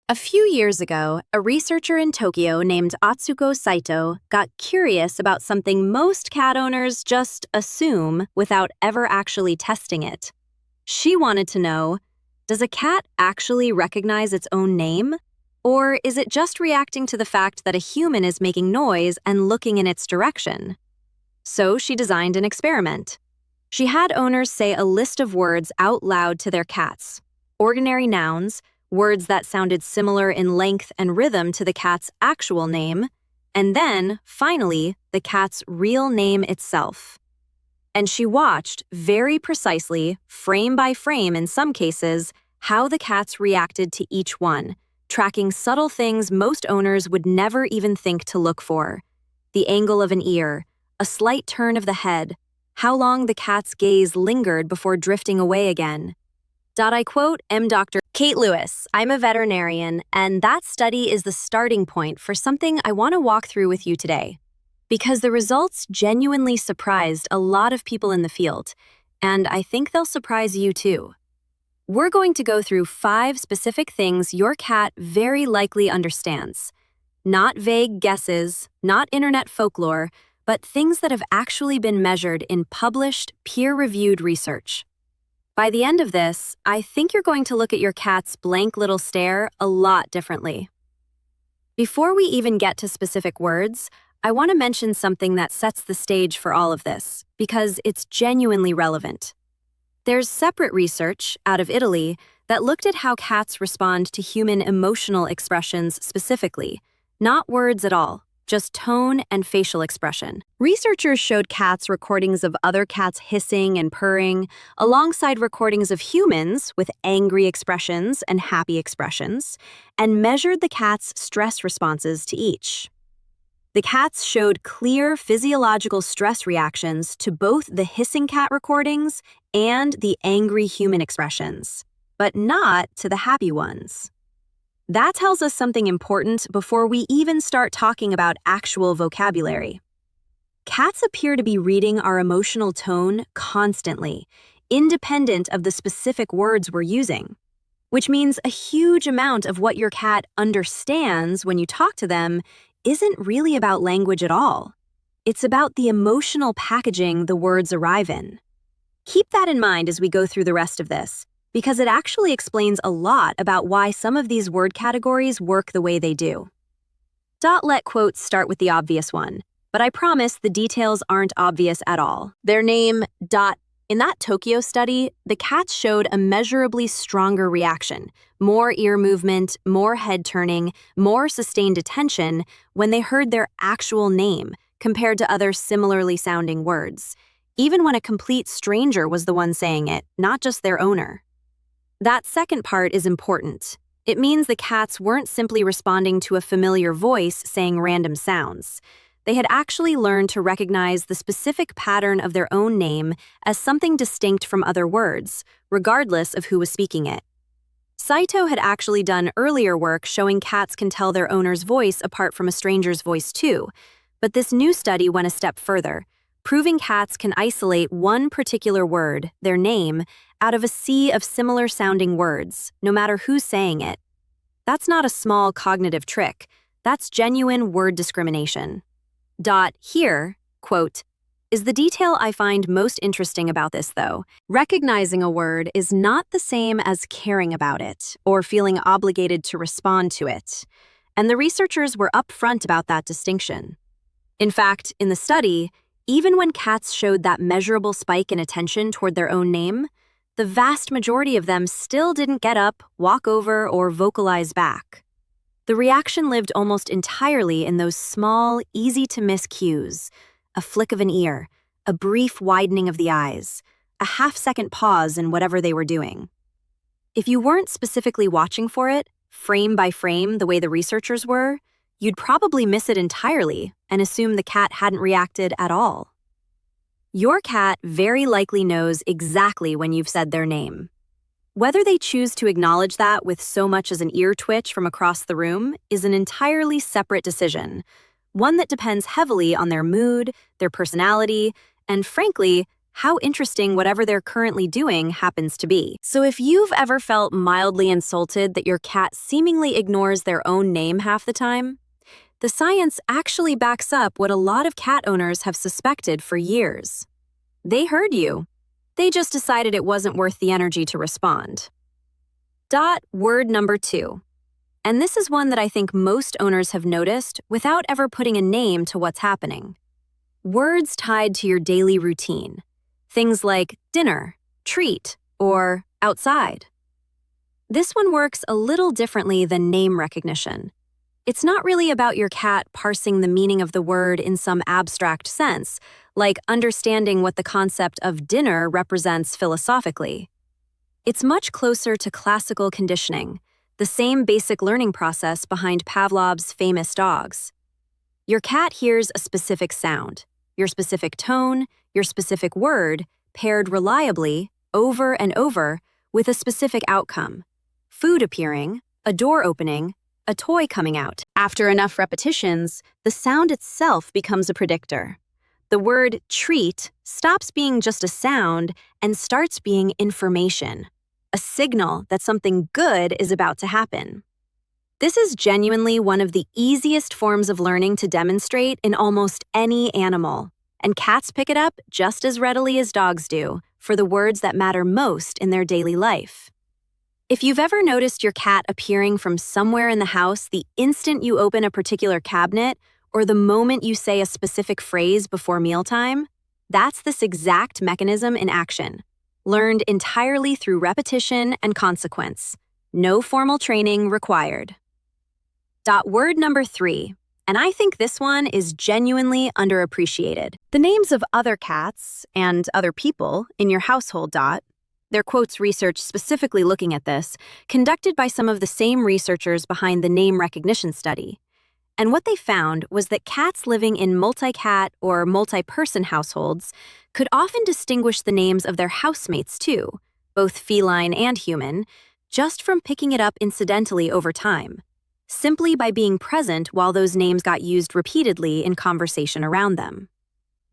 A few years ago, a researcher in Tokyo named Atsuko Saito got curious about something most cat owners just assume without ever actually testing it. She wanted to know, does a cat actually recognize its own name? Or is it just reacting to the fact that a human is making noise and looking in its direction? So she designed an experiment. She had owners say a list of words out loud to their cats, ordinary nouns, words that sounded similar in length and rhythm to the cat's actual name, and then, finally, the cat's real name itself. And she watched, very precisely, frame by frame in some cases, how the cats reacted to each one, tracking subtle things most owners would never even think to look for. The angle of an ear, a slight turn of the head, how long the cat's gaze lingered before drifting away again. I quote Dr. Kate Lewis, I'm a veterinarian, and that study is the starting point for something I want to walk through with you today. Because the results genuinely surprised a lot of people in the field, and I think they'll surprise you too. We're going to go through 5 specific things your cat very likely understands. Not vague guesses, not internet folklore, but things that have actually been measured in published, peer-reviewed research. By the end of this, I think you're going to look at your cat's blank little stare a lot differently. Before we even get to specific words, I want to mention something that sets the stage for all of this, because it's genuinely relevant. There's separate research out of Italy that looked at how cats respond to human emotional expressions specifically, not words at all, just tone and facial expression. Researchers showed cats recordings of other cats hissing and purring, alongside recordings of humans with angry expressions and happy expressions, and measured the cat's stress responses to each. The cats showed clear physiological stress reactions to both the hissing cat recordings and the angry human expressions, but not to the happy ones. That tells us something important before we even start talking about actual vocabulary. Cats appear to be reading our emotional tone constantly, independent of the specific words we're using, which means a huge amount of what your cat understands when you talk to them isn't really about language at all. It's about the emotional packaging the words arrive in. Keep that in mind as we go through the rest of this, because it actually explains a lot about why some of these word categories work the way they do. Let quotes start with the obvious one, but I promise the details aren't obvious at all. Their name, . In that Tokyo study, the cats showed a measurably stronger reaction, more ear movement, more head turning, more sustained attention when they heard their actual name compared to other similarly sounding words, even when a complete stranger was the one saying it, not just their owner. That second part is important. It means the cats weren't simply responding to a familiar voice saying random sounds. They had actually learned to recognize the specific pattern of their own name as something distinct from other words, regardless of who was speaking it. Saito had actually done earlier work showing cats can tell their owner's voice apart from a stranger's voice too, but this new study went a step further, proving cats can isolate one particular word, their name, out of a sea of similar-sounding words, no matter who's saying it. That's not a small cognitive trick. That's genuine word discrimination. Here, quote, is the detail I find most interesting about this, though. Recognizing a word is not the same as caring about it or feeling obligated to respond to it. And the researchers were upfront about that distinction. In fact, in the study, even when cats showed that measurable spike in attention toward their own name, the vast majority of them still didn't get up, walk over, or vocalize back. The reaction lived almost entirely in those small, easy-to-miss cues: a flick of an ear, a brief widening of the eyes, a half-second pause in whatever they were doing. If you weren't specifically watching for it, frame by frame the way the researchers were, you'd probably miss it entirely and assume the cat hadn't reacted at all. Your cat very likely knows exactly when you've said their name. Whether they choose to acknowledge that with so much as an ear twitch from across the room is an entirely separate decision, one that depends heavily on their mood, their personality, and frankly, how interesting whatever they're currently doing happens to be. So if you've ever felt mildly insulted that your cat seemingly ignores their own name half the time, the science actually backs up what a lot of cat owners have suspected for years. They heard you. They just decided it wasn't worth the energy to respond. Word number 2. And this is one that I think most owners have noticed without ever putting a name to what's happening. Words tied to your daily routine. Things like dinner, treat, or outside. This one works a little differently than name recognition. It's not really about your cat parsing the meaning of the word in some abstract sense, like understanding what the concept of dinner represents philosophically. It's much closer to classical conditioning, the same basic learning process behind Pavlov's famous dogs. Your cat hears a specific sound, your specific tone, your specific word, paired reliably, over and over, with a specific outcome. Food appearing, a door opening, a toy coming out. After enough repetitions, the sound itself becomes a predictor. The word treat stops being just a sound and starts being information, a signal that something good is about to happen. This is genuinely one of the easiest forms of learning to demonstrate in almost any animal, and cats pick it up just as readily as dogs do for the words that matter most in their daily life. If you've ever noticed your cat appearing from somewhere in the house the instant you open a particular cabinet or the moment you say a specific phrase before mealtime, that's this exact mechanism in action, learned entirely through repetition and consequence. No formal training required. Word number 3, and I think this one is genuinely underappreciated. The names of other cats and other people in your household. Their quotes research specifically looking at this, conducted by some of the same researchers behind the name recognition study. And what they found was that cats living in multi-cat or multi-person households could often distinguish the names of their housemates too, both feline and human, just from picking it up incidentally over time, simply by being present while those names got used repeatedly in conversation around them.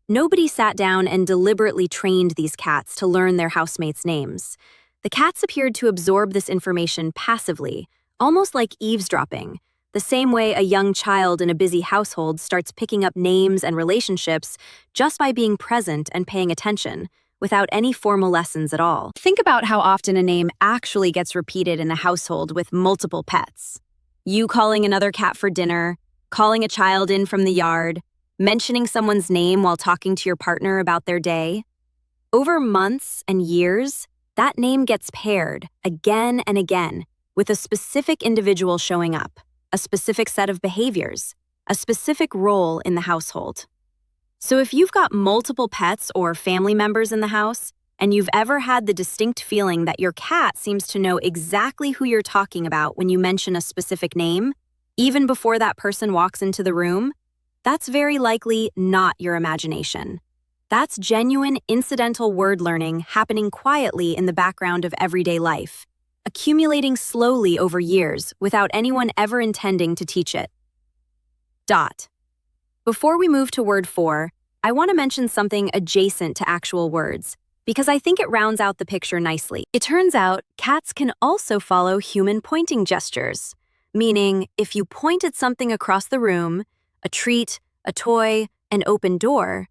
Nobody sat down and deliberately trained these cats to learn their housemates' names. The cats appeared to absorb this information passively, almost like eavesdropping, the same way a young child in a busy household starts picking up names and relationships just by being present and paying attention, without any formal lessons at all. Think about how often a name actually gets repeated in the household with multiple pets. You calling another cat for dinner, calling a child in from the yard, mentioning someone's name while talking to your partner about their day. Over months and years, that name gets paired again and again with a specific individual showing up, a specific set of behaviors, a specific role in the household. So if you've got multiple pets or family members in the house, and you've ever had the distinct feeling that your cat seems to know exactly who you're talking about when you mention a specific name, even before that person walks into the room, that's very likely not your imagination. That's genuine incidental word learning happening quietly in the background of everyday life, accumulating slowly over years without anyone ever intending to teach it. Before we move to word 4, I want to mention something adjacent to actual words, because I think it rounds out the picture nicely. It turns out cats can also follow human pointing gestures, meaning if you point at something across the room, a treat, a toy, an open door,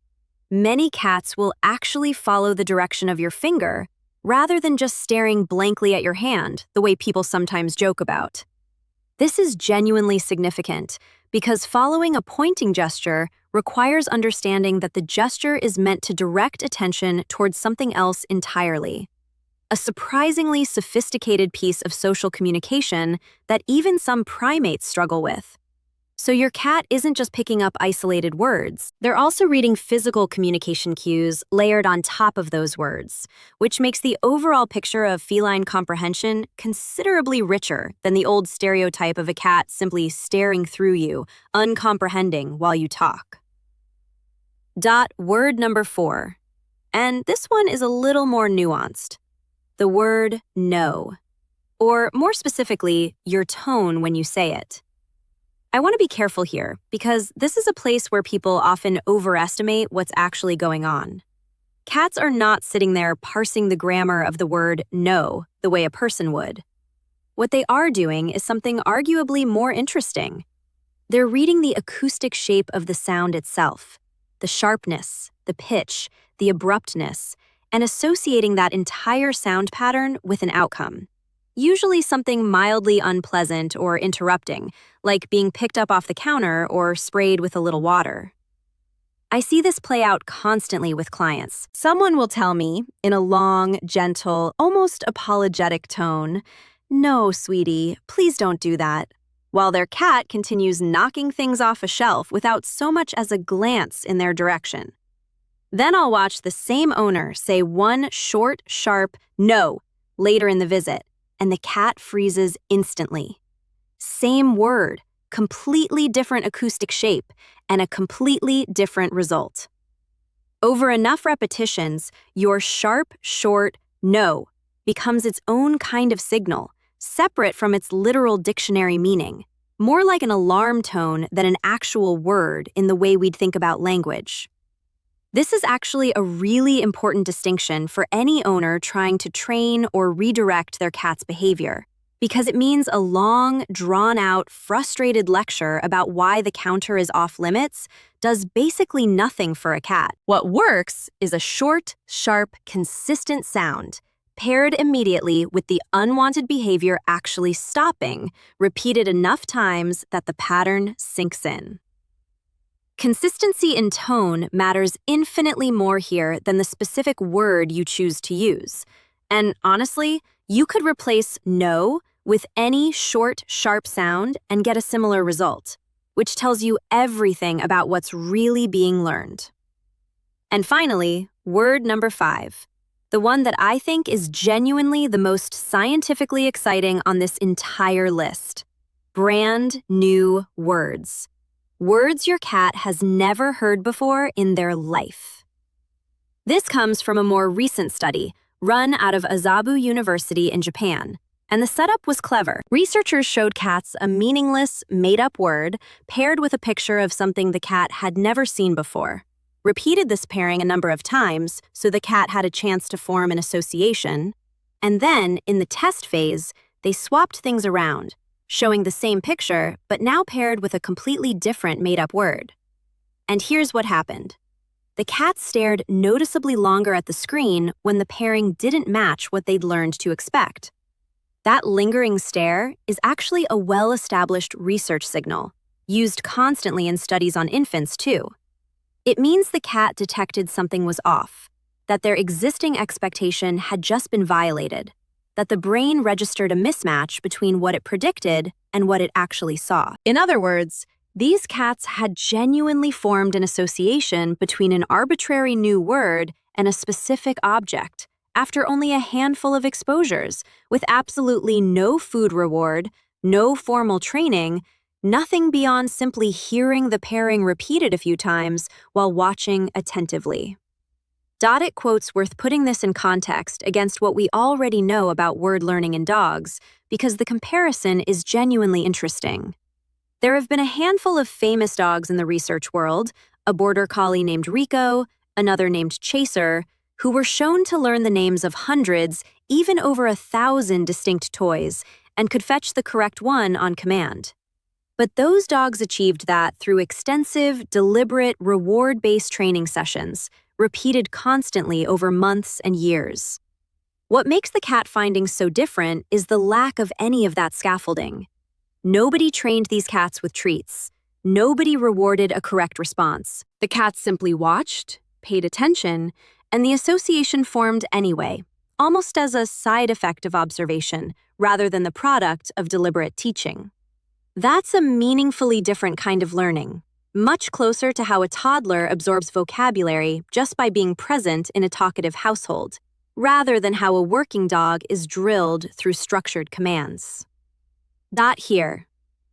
many cats will actually follow the direction of your finger rather than just staring blankly at your hand, the way people sometimes joke about. This is genuinely significant because following a pointing gesture requires understanding that the gesture is meant to direct attention towards something else entirely. A surprisingly sophisticated piece of social communication that even some primates struggle with. So your cat isn't just picking up isolated words, they're also reading physical communication cues layered on top of those words, which makes the overall picture of feline comprehension considerably richer than the old stereotype of a cat simply staring through you, uncomprehending while you talk. Word number 4. And this one is a little more nuanced. The word no. Or more specifically, your tone when you say it. I want to be careful here because this is a place where people often overestimate what's actually going on. Cats are not sitting there parsing the grammar of the word no the way a person would. What they are doing is something arguably more interesting. They're reading the acoustic shape of the sound itself, the sharpness, the pitch, the abruptness, and associating that entire sound pattern with an outcome. Usually something mildly unpleasant or interrupting, like being picked up off the counter or sprayed with a little water. I see this play out constantly with clients. Someone will tell me, in a long, gentle, almost apologetic tone, "No, sweetie, please don't do that," while their cat continues knocking things off a shelf without so much as a glance in their direction. Then I'll watch the same owner say one short, sharp "no" later in the visit, and the cat freezes instantly. Same word, completely different acoustic shape, and a completely different result. Over enough repetitions, your sharp, short "no" becomes its own kind of signal, separate from its literal dictionary meaning, more like an alarm tone than an actual word in the way we'd think about language. This is actually a really important distinction for any owner trying to train or redirect their cat's behavior, because it means a long, drawn-out, frustrated lecture about why the counter is off-limits does basically nothing for a cat. What works is a short, sharp, consistent sound, paired immediately with the unwanted behavior actually stopping, repeated enough times that the pattern sinks in. Consistency in tone matters infinitely more here than the specific word you choose to use. And honestly, you could replace "no" with any short, sharp sound and get a similar result, which tells you everything about what's really being learned. And finally, word number 5, the one that I think is genuinely the most scientifically exciting on this entire list: brand new words. Words your cat has never heard before in their life. This comes from a more recent study run out of Azabu University in Japan, and the setup was clever. Researchers showed cats a meaningless, made-up word paired with a picture of something the cat had never seen before, repeated this pairing a number of times so the cat had a chance to form an association, and then, in the test phase, they swapped things around, showing the same picture, but now paired with a completely different made-up word. And here's what happened. The cats stared noticeably longer at the screen when the pairing didn't match what they'd learned to expect. That lingering stare is actually a well-established research signal, used constantly in studies on infants too. It means the cat detected something was off, that their existing expectation had just been violated, that the brain registered a mismatch between what it predicted and what it actually saw. In other words, these cats had genuinely formed an association between an arbitrary new word and a specific object after only a handful of exposures, with absolutely no food reward, no formal training, nothing beyond simply hearing the pairing repeated a few times while watching attentively. It quotes worth putting this in context against what we already know about word learning in dogs, because the comparison is genuinely interesting. There have been a handful of famous dogs in the research world, a border collie named Rico, another named Chaser, who were shown to learn the names of hundreds, even over 1,000 distinct toys, and could fetch the correct one on command. But those dogs achieved that through extensive, deliberate, reward-based training sessions, repeated constantly over months and years. What makes the cat findings so different is the lack of any of that scaffolding. Nobody trained these cats with treats. Nobody rewarded a correct response. The cats simply watched, paid attention, and the association formed anyway, almost as a side effect of observation, rather than the product of deliberate teaching. That's a meaningfully different kind of learning, much closer to how a toddler absorbs vocabulary just by being present in a talkative household, rather than how a working dog is drilled through structured commands. Here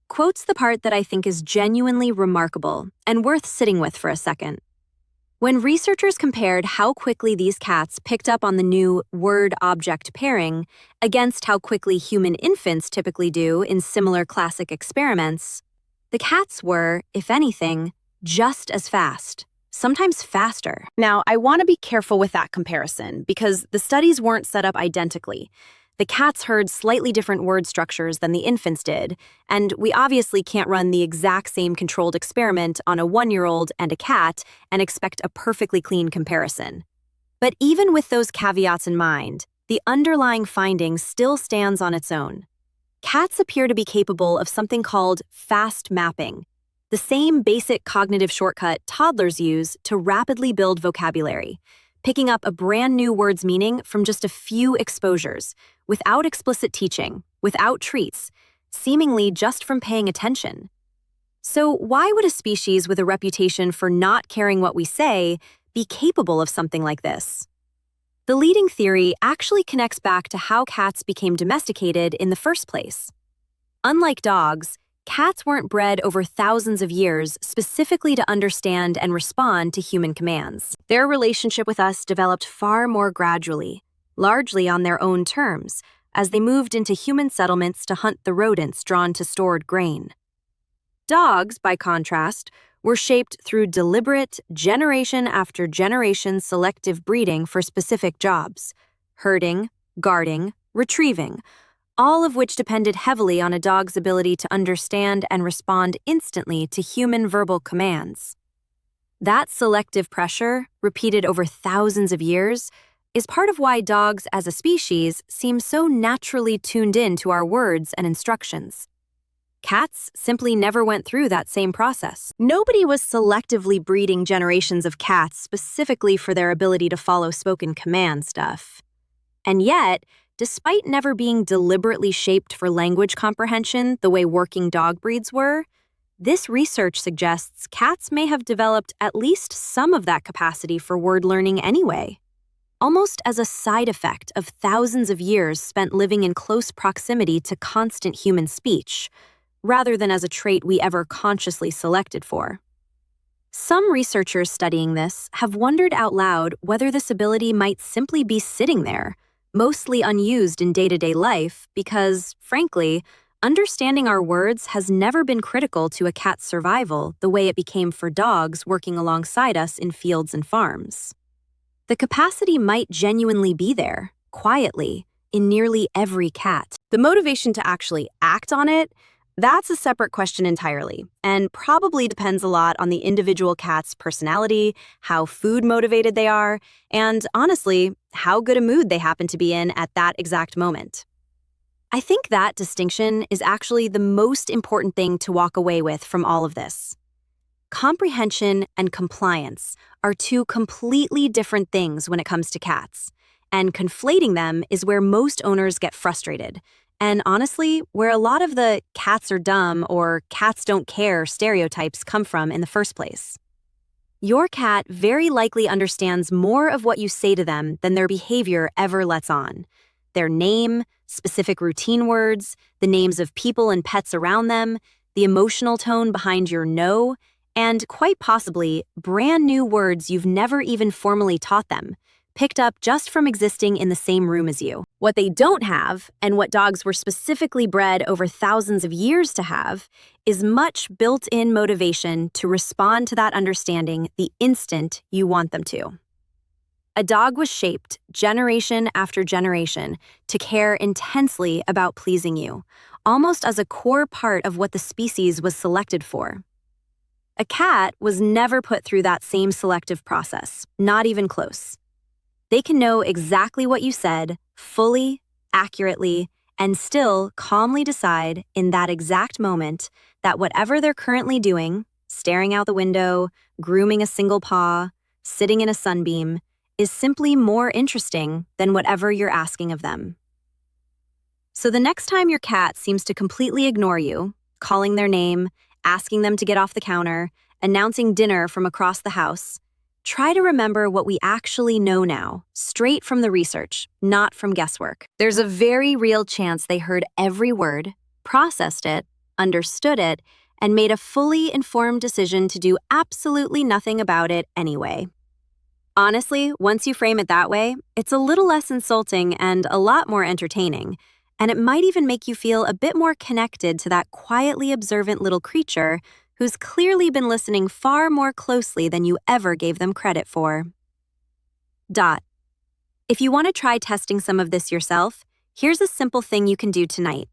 quotes the part that I think is genuinely remarkable and worth sitting with for a second. When researchers compared how quickly these cats picked up on the new word-object pairing against how quickly human infants typically do in similar classic experiments, the cats were, if anything, just as fast. sometimes faster. Now, I want to be careful with that comparison because the studies weren't set up identically. The cats heard slightly different word structures than the infants did, and we obviously can't run the exact same controlled experiment on a 1-year-old and a cat and expect a perfectly clean comparison. But even with those caveats in mind, the underlying finding still stands on its own. Cats appear to be capable of something called fast mapping, the same basic cognitive shortcut toddlers use to rapidly build vocabulary, picking up a brand new word's meaning from just a few exposures, without explicit teaching, without treats, seemingly just from paying attention. So why would a species with a reputation for not caring what we say be capable of something like this? The leading theory actually connects back to how cats became domesticated in the first place. Unlike dogs, cats weren't bred over thousands of years specifically to understand and respond to human commands. Their relationship with us developed far more gradually, largely on their own terms, as they moved into human settlements to hunt the rodents drawn to stored grain. Dogs, by contrast, were shaped through deliberate, generation after generation selective breeding for specific jobs: herding, guarding, retrieving, all of which depended heavily on a dog's ability to understand and respond instantly to human verbal commands. That selective pressure, repeated over thousands of years, is part of why dogs as a species seem so naturally tuned in to our words and instructions. Cats simply never went through that same process. Nobody was selectively breeding generations of cats specifically for their ability to follow spoken command stuff. And yet, despite never being deliberately shaped for language comprehension the way working dog breeds were, this research suggests cats may have developed at least some of that capacity for word learning anyway, almost as a side effect of thousands of years spent living in close proximity to constant human speech, rather than as a trait we ever consciously selected for. Some researchers studying this have wondered out loud whether this ability might simply be sitting there, mostly unused in day-to-day life because, frankly, understanding our words has never been critical to a cat's survival the way it became for dogs working alongside us in fields and farms. The capacity might genuinely be there, quietly, in nearly every cat. The motivation to actually act on it, that's a separate question entirely, and probably depends a lot on the individual cat's personality, how food-motivated they are, and, honestly, how good a mood they happen to be in at that exact moment. I think that distinction is actually the most important thing to walk away with from all of this. Comprehension and compliance are two completely different things when it comes to cats, and conflating them is where most owners get frustrated, and honestly, where a lot of the cats are dumb or cats don't care stereotypes come from in the first place. Your cat very likely understands more of what you say to them than their behavior ever lets on. Their name, specific routine words, the names of people and pets around them, the emotional tone behind your no, and quite possibly brand new words you've never even formally taught them, picked up just from existing in the same room as you. What they don't have, and what dogs were specifically bred over thousands of years to have, is much built-in motivation to respond to that understanding the instant you want them to. A dog was shaped, generation after generation, to care intensely about pleasing you, almost as a core part of what the species was selected for. A cat was never put through that same selective process, not even close. They can know exactly what you said, fully, accurately, and still calmly decide in that exact moment that whatever they're currently doing, staring out the window, grooming a single paw, sitting in a sunbeam, is simply more interesting than whatever you're asking of them. So the next time your cat seems to completely ignore you, calling their name, asking them to get off the counter, announcing dinner from across the house, try to remember what we actually know now, straight from the research, not from guesswork. There's a very real chance they heard every word, processed it, understood it, and made a fully informed decision to do absolutely nothing about it anyway. Honestly, once you frame it that way, it's a little less insulting and a lot more entertaining, and it might even make you feel a bit more connected to that quietly observant little creature who's clearly been listening far more closely than you ever gave them credit for. If you want to try testing some of this yourself, here's a simple thing you can do tonight.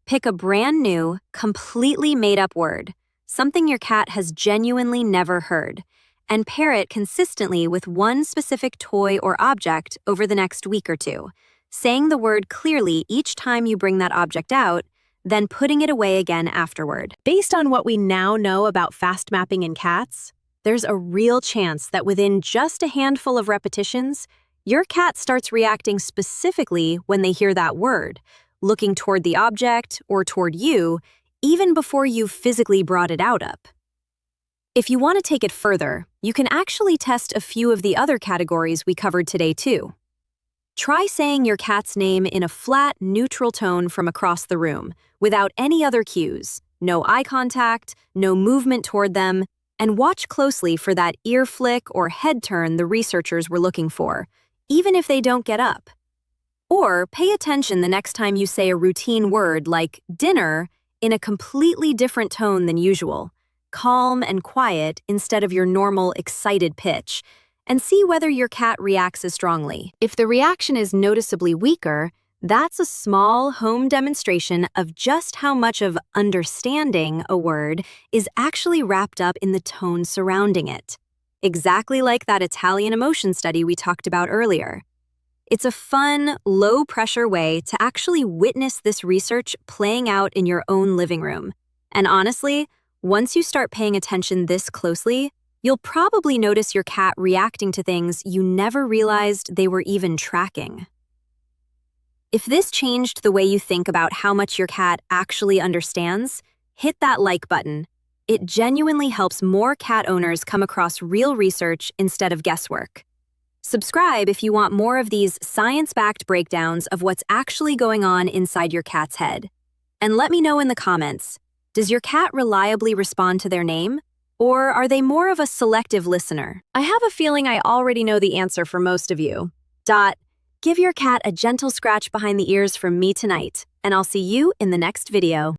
Pick a brand new, completely made-up word, something your cat has genuinely never heard, and pair it consistently with one specific toy or object over the next week or two, saying the word clearly each time you bring that object out, then putting it away again afterward. Based on what we now know about fast mapping in cats, there's a real chance that within just a handful of repetitions, your cat starts reacting specifically when they hear that word, looking toward the object or toward you, even before you've physically brought it out up. If you want to take it further, you can actually test a few of the other categories we covered today too. Try saying your cat's name in a flat, neutral tone from across the room, without any other cues, no eye contact, no movement toward them, and watch closely for that ear flick or head turn the researchers were looking for, even if they don't get up. Or pay attention the next time you say a routine word like dinner in a completely different tone than usual, calm and quiet instead of your normal excited pitch, and see whether your cat reacts as strongly. If the reaction is noticeably weaker, that's a small home demonstration of just how much of understanding a word is actually wrapped up in the tone surrounding it. Exactly like that Italian emotion study we talked about earlier. It's a fun, low-pressure way to actually witness this research playing out in your own living room. And honestly, once you start paying attention this closely, you'll probably notice your cat reacting to things you never realized they were even tracking. If this changed the way you think about how much your cat actually understands, hit that like button. It genuinely helps more cat owners come across real research instead of guesswork. Subscribe if you want more of these science-backed breakdowns of what's actually going on inside your cat's head. And let me know in the comments, does your cat reliably respond to their name? Or are they more of a selective listener? I have a feeling I already know the answer for most of you. Give your cat a gentle scratch behind the ears from me tonight, and I'll see you in the next video.